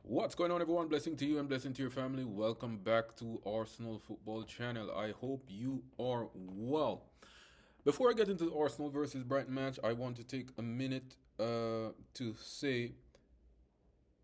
What's going on, everyone? Blessing to you and blessing to your family. Welcome back to Arsenal Football Channel. I hope you are well. Before I get into the Arsenal versus Brighton match, I want to take a minute to say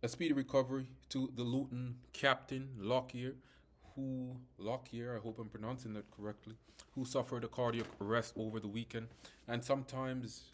a speedy recovery to the Luton captain, Lockyer, I hope I'm pronouncing that correctly, who suffered a cardiac arrest over the weekend. And sometimes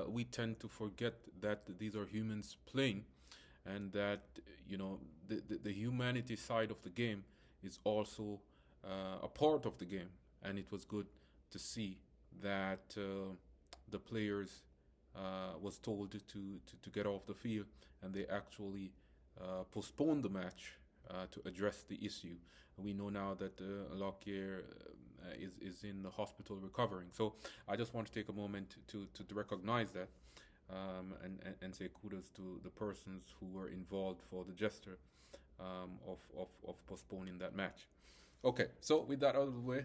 we tend to forget that these are humans playing and that the humanity side of the game is also a part of the game. And it was good to see that the players was told to get off the field, and they actually postponed the match to address the issue. We know now that Lockyer is in the hospital recovering. So I just want to take a moment to recognize that and say kudos to the persons who were involved for the gesture of postponing that match. Okay, so with that out of the way,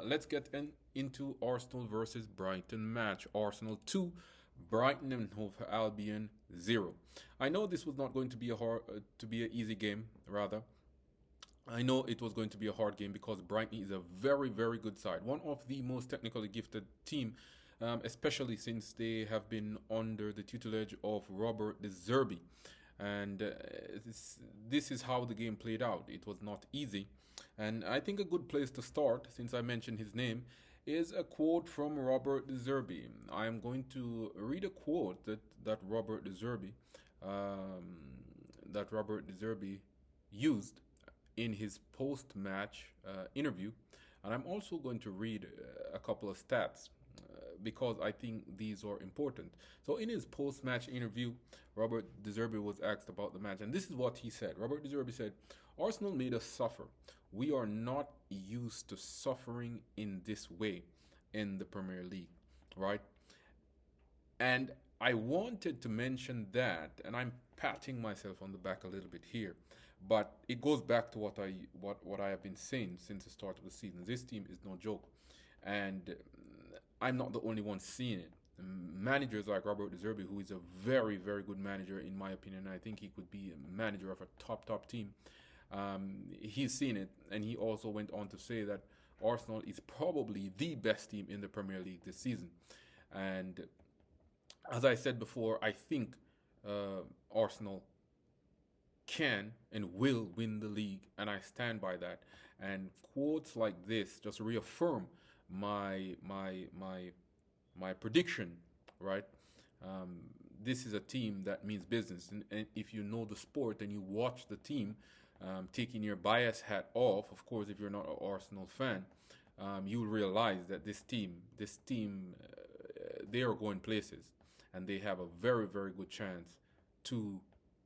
let's get into Arsenal versus Brighton match. Arsenal 2, Brighton and Hove Albion 0. I know this was not going to be an easy game. Rather, I know it was going to be a hard game because Brighton is a very, very good side, one of the most technically gifted team, especially since they have been under the tutelage of Robert De Zerbi. And this is how the game played out. It was not easy. And I think a good place to start, since I mentioned his name, is a quote from Robert De Zerbi. I am going to read a quote that Robert De Zerbi used in his post-match interview, and I'm also going to read a couple of stats because I think these are important. So in his post-match interview, Robert De Zerbi was asked about the match, and this is what he said. Robert De Zerbi said, "Arsenal made us suffer. We are not used to suffering in this way in the Premier League, right?" And I wanted to mention that, and I'm patting myself on the back a little bit here, but it goes back to what I have been saying since the start of the season. This team is no joke, and I'm not the only one seeing it. Managers like Robert De Zerbi, who is a very, very good manager in my opinion, I think he could be a manager of a top team. He's seen it, and he also went on to say that Arsenal is probably the best team in the Premier League this season. And as I said before, I think Arsenal can and will win the league, and I stand by that. And quotes like this just reaffirm my prediction, right? This is a team that means business, and if you know the sport and you watch the team, taking your bias hat off, of course, if you're not an Arsenal fan, you'll realize that this team, they are going places, and they have a very, very good chance to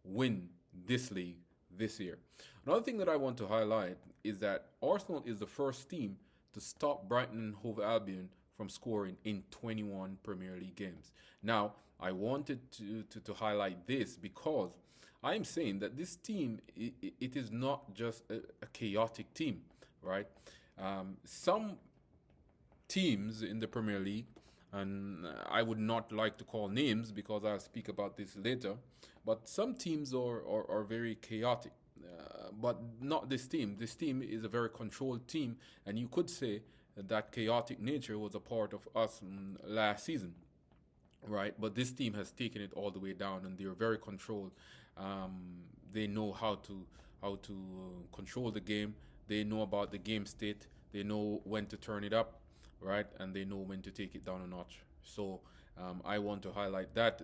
win this league this year. Another thing that I want to highlight is that Arsenal is the first team to stop Brighton and Hove Albion from scoring in 21 Premier League games. Now, I wanted to highlight this because I am saying that this team, it is not just a chaotic team, right? Some teams in the Premier League, and I would not like to call names because I'll speak about this later, but some teams are very chaotic. But not this team. This team is a very controlled team, and you could say that chaotic nature was a part of us last season, right? But this team has taken it all the way down, and they're very controlled. They know how to control the game. They know about the game state. They know when to turn it up, right? And they know when to take it down a notch. So I want to highlight that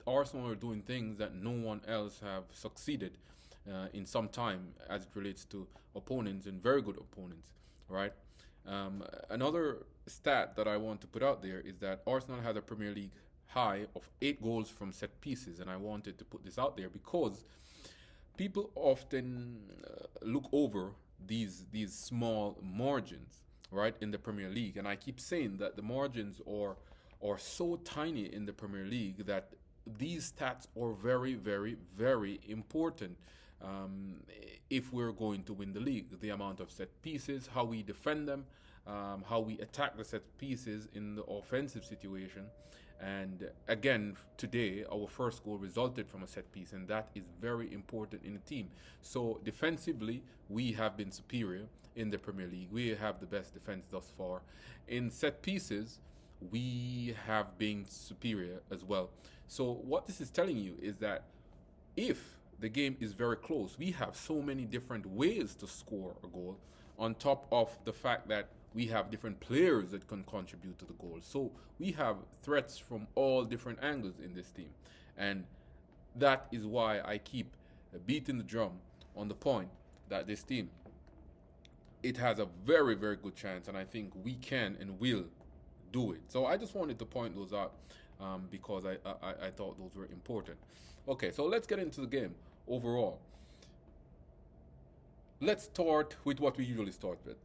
Arsenal are doing things that no one else have succeeded in some time as it relates to opponents, and very good opponents, right? Another stat that I want to put out there is that Arsenal had a Premier League high of 8 goals from set pieces, and I wanted to put this out there because people often look over these small margins, right, in the Premier League, and I keep saying that the margins are so tiny in the Premier League that these stats are very, very, very important if we're going to win the league. The amount of set pieces, how we defend them, how we attack the set pieces in the offensive situation, And again, today, our first goal resulted from a set piece, and that is very important in a team. So, defensively, we have been superior in the Premier League. We have the best defense thus far. In set pieces, we have been superior as well. So, what this is telling you is that if the game is very close, we have so many different ways to score a goal, on top of the fact that we have different players that can contribute to the goal. So we have threats from all different angles in this team. And that is why I keep beating the drum on the point that this team, it has a very, very good chance, and I think we can and will do it. So I just wanted to point those out because I thought those were important. Okay, so let's get into the game overall. Let's start with what we usually start with.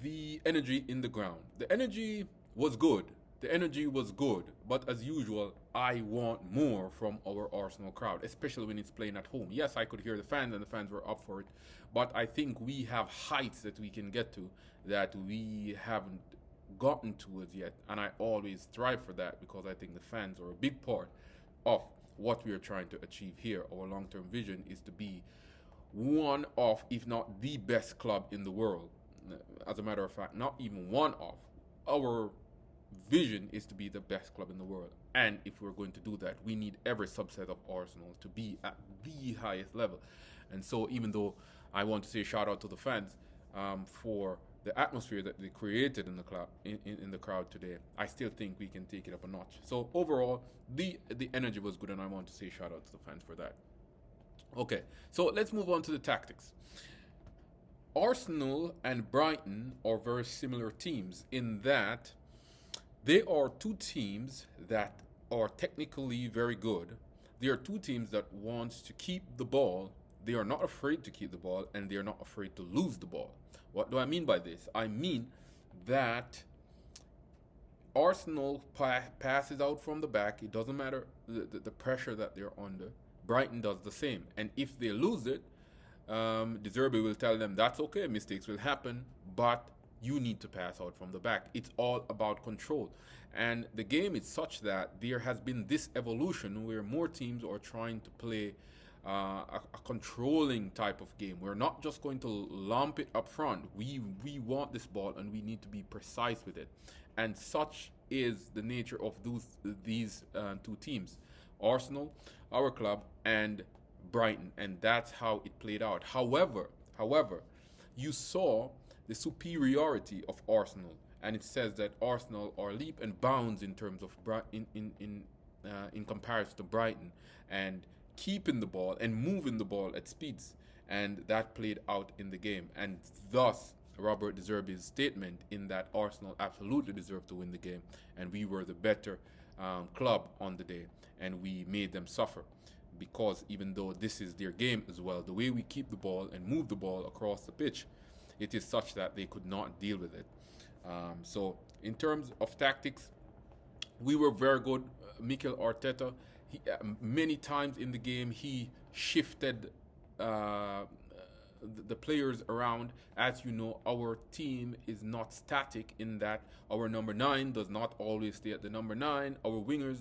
The energy in the ground. The energy was good. The energy was good. But as usual, I want more from our Arsenal crowd, especially when it's playing at home. Yes, I could hear the fans and the fans were up for it. But I think we have heights that we can get to that we haven't gotten to as yet. And I always strive for that because I think the fans are a big part of what we are trying to achieve here. Our long-term vision is to be one of, if not the best club in the world. As a matter of fact, not even one of. Our vision is to be the best club in the world. And if we're going to do that, we need every subset of Arsenal to be at the highest level. And so even though I want to say shout out to the fans for the atmosphere that they created in the club, in the crowd today, I still think we can take it up a notch. So overall, the energy was good, and I want to say shout out to the fans for that. Okay, so let's move on to the tactics. Arsenal and Brighton are very similar teams in that they are two teams that are technically very good. They are two teams that want to keep the ball. They are not afraid to keep the ball, and they are not afraid to lose the ball. What do I mean by this? I mean that Arsenal passes out from the back. It doesn't matter the pressure that they're under. Brighton does the same. And if they lose it, De Zerbi will tell them that's okay, mistakes will happen, but you need to pass out from the back. It's all about control. And the game is such that there has been this evolution where more teams are trying to play a controlling type of game. We're not just going to lump it up front. We want this ball and we need to be precise with it. And such is the nature of these two teams. Arsenal, our club, and Brighton, and that's how it played out. However, you saw the superiority of Arsenal, and it says that Arsenal are leap and bounds in terms of in comparison to Brighton, and keeping the ball and moving the ball at speeds, and that played out in the game, and thus Robert De Zerbi's statement in that Arsenal absolutely deserved to win the game, and we were the better club on the day, and we made them suffer. Because even though this is their game as well, the way we keep the ball and move the ball across the pitch, it is such that they could not deal with it. So in terms of tactics, we were very good. Mikel Arteta, many times in the game, he shifted the players around. As you know, our team is not static in that our number 9 does not always stay at the number 9. Our wingers,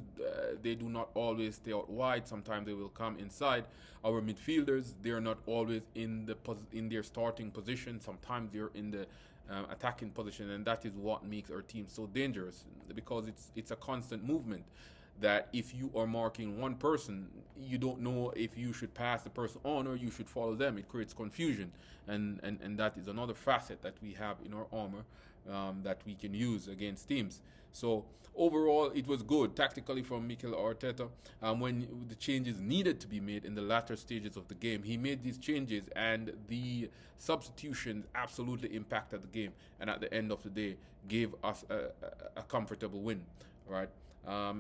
they do not always stay out wide. Sometimes they will come inside. Our midfielders, they are not always in their starting position. Sometimes they're in the attacking position, and that is what makes our team so dangerous, because it's a constant movement. That if you are marking one person, you don't know if you should pass the person on or you should follow them. It creates confusion, and that is another facet that we have in our armor that we can use against teams. So overall, it was good tactically from Mikel Arteta. When the changes needed to be made in the latter stages of the game, he made these changes, and the substitutions absolutely impacted the game, and at the end of the day gave us a comfortable win, right?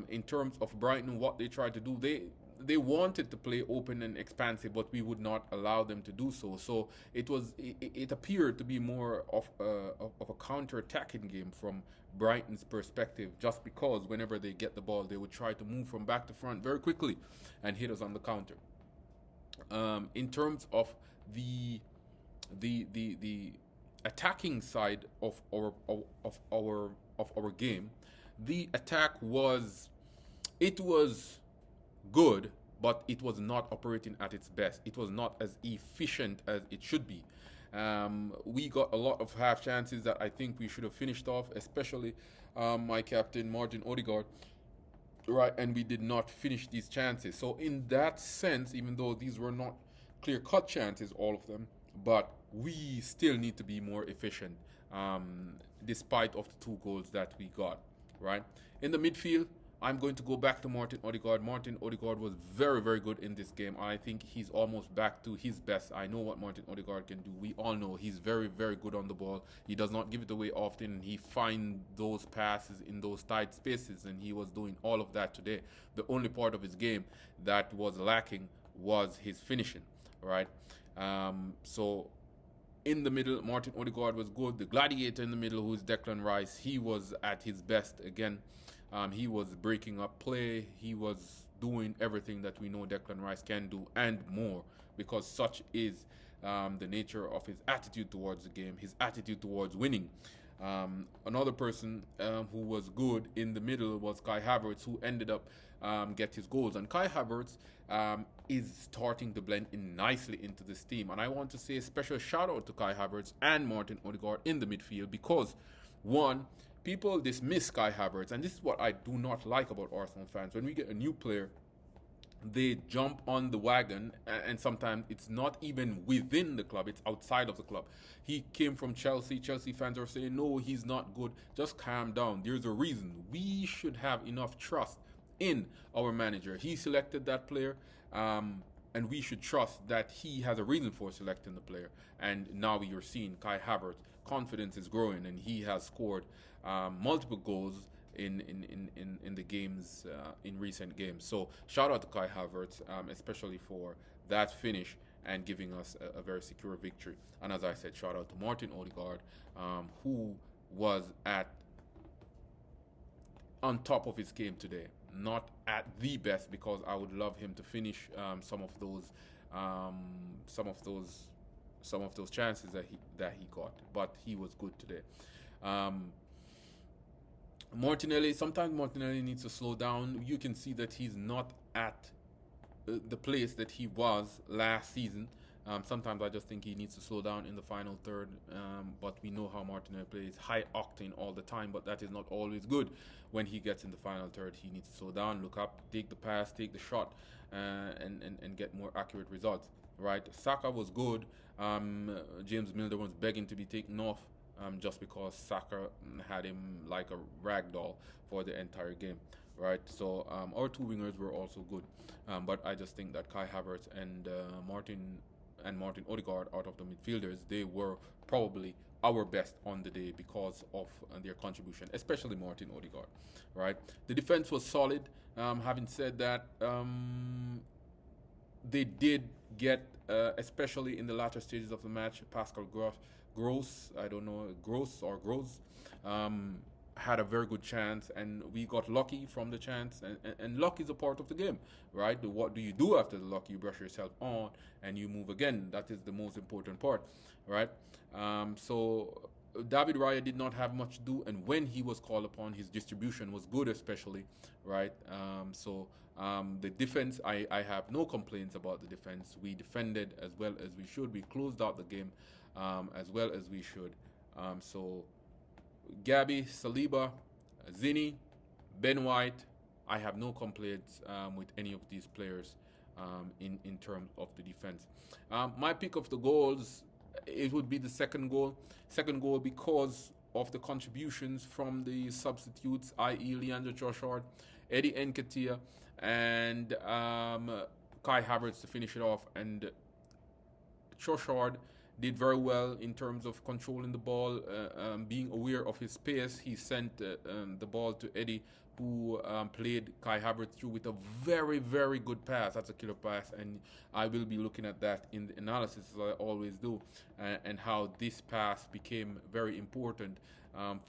In terms of Brighton, what they tried to do, they wanted to play open and expansive, but we would not allow them to do so. So it appeared to be more of a counter-attacking game from Brighton's perspective, just because whenever they get the ball, they would try to move from back to front very quickly and hit us on the counter. In terms of the attacking side of our game, the attack was it was good, but it was not operating at its best. It was not as efficient as it should be. We got a lot of half chances that I think we should have finished off, especially my captain Martin Odegaard. Right, and we did not finish these chances. So in that sense, even though these were not clear-cut chances, all of them, but we still need to be more efficient, despite of the two goals that we got. Right, in the midfield, I'm going to go back to Martin Odegaard. Martin Odegaard was very, very good in this game. I think he's almost back to his best. I know what Martin Odegaard can do. We all know he's very, very good on the ball. He does not give it away often. He finds those passes in those tight spaces, and he was doing all of that today. The only part of his game that was lacking was his finishing, right? So in the middle, Martin Odegaard was good. The gladiator in the middle, who is Declan Rice, he was at his best again. He was breaking up play. He was doing everything that we know Declan Rice can do and more, because such is the nature of his attitude towards the game, his attitude towards winning. Another person who was good in the middle was Kai Havertz, who ended up get his goals. And Kai Havertz is starting to blend in nicely into this team. And I want to say a special shout out to Kai Havertz and Martin Odegaard in the midfield, because one, people dismiss Kai Havertz, and this is what I do not like about Arsenal fans. When we get a new player, they jump on the wagon, and sometimes it's not even within the club, it's outside of the club. He came from Chelsea. Chelsea fans are saying, no, he's not good. Just calm down. There's a reason. We should have enough trust in our manager. He selected that player, and we should trust that he has a reason for selecting the player. And now you're seeing Kai Havertz. Confidence is growing, and he has scored multiple goals in the games, in recent games. So shout out to Kai Havertz, especially for that finish and giving us a very secure victory. And as I said, shout out to Martin Odegaard, who was on top of his game today. Not at the best, because I would love him to finish some of those chances that he got, but he was good today. Martinelli, sometimes Martinelli needs to slow down. You can see that he's not at the place that he was last season. Sometimes I just think he needs to slow down in the final third, but we know how Martinelli plays, high octane all the time, but that is not always good. When he gets in the final third, he needs to slow down, look up, take the pass, take the shot, and get more accurate results. Right? Saka was good. James Milner was begging to be taken off, just because Saka had him like a rag doll for the entire game. Right? So our two wingers were also good, but I just think that Kai Havertz and Martin Odegaard, out of the midfielders, they were probably our best on the day because of their contribution, especially Martin Odegaard. Right? The defense was solid. Having said that, they did get, especially in the latter stages of the match, Pascal Gross, I don't know, Gross, had a very good chance, and we got lucky from the chance, and luck is a part of the game, right? What do you do after the luck? You brush yourself on and you move again. That is the most important part, right? So David Raya did not have much to do, and when he was called upon, his distribution was good, especially, right? The defense, I have no complaints about the defense. We defended as well as we should. We closed out the game as well as we should. So Gabby, Saliba, Zini, Ben White, I have no complaints with any of these players in terms of the defense. My pick of the goals, it would be the second goal. Second goal because of the contributions from the substitutes, i.e. Leandro Trossard, Eddie Nketiah, and Kai Havertz to finish it off. And Trossard did very well in terms of controlling the ball, being aware of his pace. He sent the ball to Eddie, who played Kai Havertz through with a very, very good pass. That's a killer pass, and I will be looking at that in the analysis, as I always do, and how this pass became very important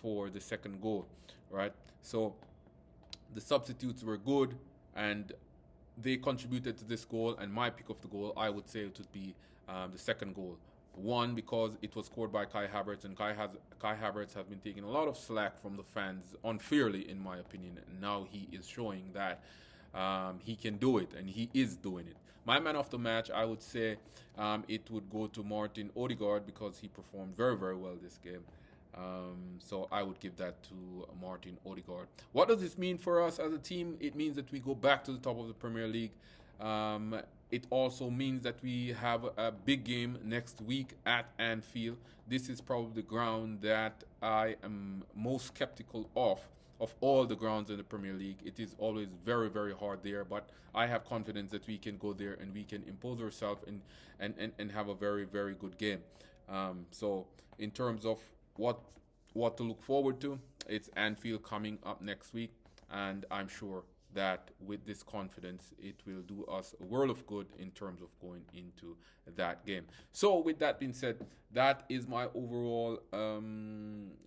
for the second goal, right? So the substitutes were good, and they contributed to this goal, and my pick of the goal, I would say it would be the second goal One, because it was scored by Kai Havertz, and Kai Havertz has been taking a lot of slack from the fans unfairly, in my opinion. And now he is showing that he can do it, and he is doing it. My man of the match, I would say, it would go to Martin Odegaard because he performed very, very well this game. So I would give that to Martin Odegaard. What does this mean for us as a team? It means that we go back to the top of the Premier League. Um, it also means that we have a big game next week at Anfield. This is probably the ground that I am most skeptical of all the grounds in the Premier League. It is always very, very hard there, but I have confidence that we can go there and we can impose ourselves and have a very, very good game. So in terms of what to look forward to, it's Anfield coming up next week, and I'm sure that with this confidence, it will do us a world of good in terms of going into that game. So, with that being said, that is my overall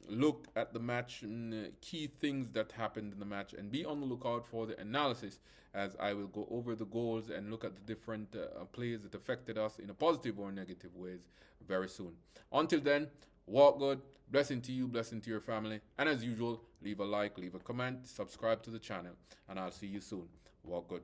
look at the match and key things that happened in the match. And be on the lookout for the analysis as I will go over the goals and look at the different plays that affected us in a positive or negative ways very soon. Until then, walk good. Blessing to you, blessing to your family. And as usual, leave a like, leave a comment, subscribe to the channel, and I'll see you soon. Walk good.